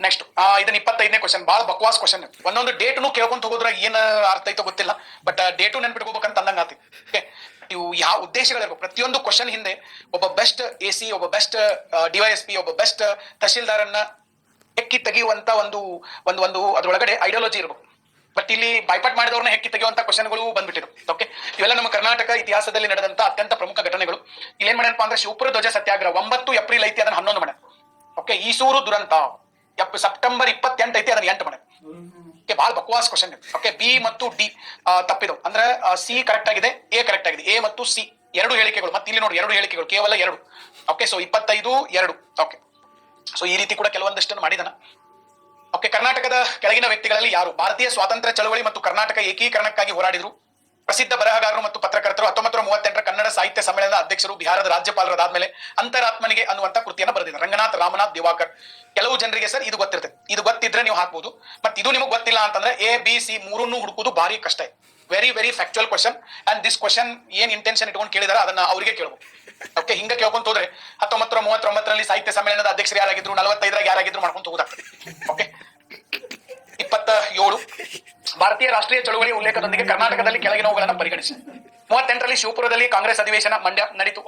Next ಇದನ್ನ 25ನೇ question, ಬಹಳ ಬಕ್ವಾಸ್ question. ಒಂದೊಂದು ಡೇಟ್ನು ಕೇಳ್ಕೊಂತ ಹೋಗೋದ್ರಾಗ ಏನ್ ಅರ್ಥ ಐತೋ ಗೊತ್ತಿಲ್ಲ, ಬಟ್ ಡೇಟು ನೆನ್ಪಿಟ್ಕೋಬೇಕಂತ ಅಂದಂಗ ಆತಿ. ಓಕೆ, ಇವು ಯಾವ ಉದ್ದೇಶಗಳಿರ್ಬೇಕು, ಪ್ರತಿಯೊಂದು ಕ್ವಶನ್ ಹಿಂದೆ ಒಬ್ಬ ಬೆಸ್ಟ್ AC, ಒಬ್ಬ ಬೆಸ್ಟ್ DYSP, ಒಬ್ಬ ಬೆಸ್ಟ್ ತಹಶೀಲ್ದಾರನ್ನ ಹೆಕ್ಕಿ ತೆಗೆಯುವಂತ ಒಂದು ಒಂದು ಒಂದು ಅದ್ರೊಳಗಡೆ ಐಡಿಯಾಲಜಿ ಇರಬೇಕು. ಬಟ್ ಇಲ್ಲಿ ಬೈಪಾಟ್ ಮಾಡಿದವ್ರನ್ನ ಹೆಕ್ಕಿ ತೆಗೆಯುವಂತ ಕ್ವಶನ್ಗಳು ಬಂದ್ಬಿಟ್ಟಿದ್ರು. ಓಕೆ, ಇವೆಲ್ಲ ನಮ್ಮ ಕರ್ನಾಟಕ ಇತಿಹಾಸದಲ್ಲಿ ನಡೆದಂತ ಅತ್ಯಂತ ಪ್ರಮುಖ ಘಟನೆಗಳು. ಇಲ್ಲೇನ್ ಮಾಡ್ಯಾನಪ್ಪ ಅಂದ್ರೆ ಶಿವಪುರ ಧ್ವಜ ಸತ್ಯಾಗ್ರಹ 9 ಏಪ್ರಿಲ್ ಐತಿ, ಅದನ್ನ 11 ಮಾಡ್ಯಾನ. ಓಕೆ, ಈಸೂರು ದುರಂತ ಸೆಪ್ಟೆಂಬರ್ 28 ಐತಿ, ಅದನ್ನ 8 ಮಾಡ್ಯಾನ. ಓಕೆ, ಬಹಳ ಬಕ್ವಾಸ್ ಕ್ವಶನ್. ಓಕೆ, B ಮತ್ತು D ತಪ್ಪಿದವು, ಅಂದ್ರೆ C ಕರೆಕ್ಟ್ ಆಗಿದೆ, A ಕರೆಕ್ಟ್ ಆಗಿದೆ. A ಮತ್ತು C ಎರಡು ಹೇಳಿಕೆಗಳು, ಮತ್ತೆ ಇಲ್ಲಿ ನೋಡಿ ಎರಡು ಹೇಳಿಕೆಗಳು, ಕೇವಲ 2. Okay, so 25 2. ಓಕೆ, ಸೊ ಈ ರೀತಿ ಕೂಡ ಕೆಲವೊಂದಷ್ಟನ್ನು ಮಾಡಿದನ. ಓಕೆ, ಕರ್ನಾಟಕದ ಕೆಳಗಿನ ವ್ಯಕ್ತಿಗಳಲ್ಲಿ ಯಾರು ಭಾರತೀಯ ಸ್ವಾತಂತ್ರ್ಯ ಚಳವಳಿ ಮತ್ತು ಕರ್ನಾಟಕ ಏಕೀಕರಣಕ್ಕಾಗಿ ಹೋರಾಡಿದ್ರು? ಪ್ರಸಿದ್ಧ ಬರಹಗಾರರು ಮತ್ತು ಪತ್ರಕರ್ತರು. 1938 ಕನ್ನಡ ಸಾಹಿತ್ಯ ಸಮ್ಮೇಳನದ ಅಧ್ಯಕ್ಷರು, ಬಿಹಾರದ ರಾಜ್ಯಪಾಲರಾದ್ಮೇಲೆ ಅಂತರಾತ್ಮನಿಗೆ ಅನ್ನುವಂತ ಕೃತಿಯನ್ನು ಬರೆದಿದ್ದಾರೆ ರಂಗನಾಥ್ ರಾಮನಾಥ್ ದಿವಾಕರ್. ಕೆಲವು ಜನರಿಗೆ ಸರ್ ಇದು ಗೊತ್ತಿರ್ತದೆ, ಇದು ಗೊತ್ತಿದ್ರೆ ನೀವು ಹಾಕ್ಬೋದು, ಮತ್ತೆ ಇದು ನಿಮಗೆ ಗೊತ್ತಿಲ್ಲ ಅಂತಂದ್ರೆ A B C ಮೂರನ್ನು ಹುಡುಕುವುದು ಭಾರಿ ಕಷ್ಟ. Very very factual question, and this question ಏನ್ ಇಂಟೆನ್ಷನ್ ಇಟ್ಕೊಂಡು ಕೇಳಿದಾರೆ ಅದನ್ನ ಅವರಿಗೆ ಕೇಳಬಹುದು. ಓಕೆ, ಹಿಂಗ ಕೇಳ್ಕೊಂತ ಹೋದ್ರೆ 1939ರಲ್ಲಿ ಸಾಹಿತ್ಯ ಸಮ್ಮೇಳನದ ಅಧ್ಯಕ್ಷರು ಯಾರಾಗಿದ್ರು, 45ರಾಗ ಯಾರಾಗಿದ್ರು ಮಾಡ್ಕೊಂತ ಹೋಗುದಾಗ್ತದೆ. ಓಕೆ, 27 ಭಾರತೀಯ ರಾಷ್ಟ್ರೀಯ ಚಳುವಳಿಯ ಉಲ್ಲೇಖದೊಂದಿಗೆ ಕರ್ನಾಟಕದಲ್ಲಿ ಕೆಳಗಿನವುಗಳನ್ನು ಪರಿಗಣಿಸಿ. 38ರಲ್ಲಿ ಶಿವಪುರದಲ್ಲಿ ಕಾಂಗ್ರೆಸ್ ಅಧಿವೇಶನ ಮಂಡ್ಯ ನಡೀತು.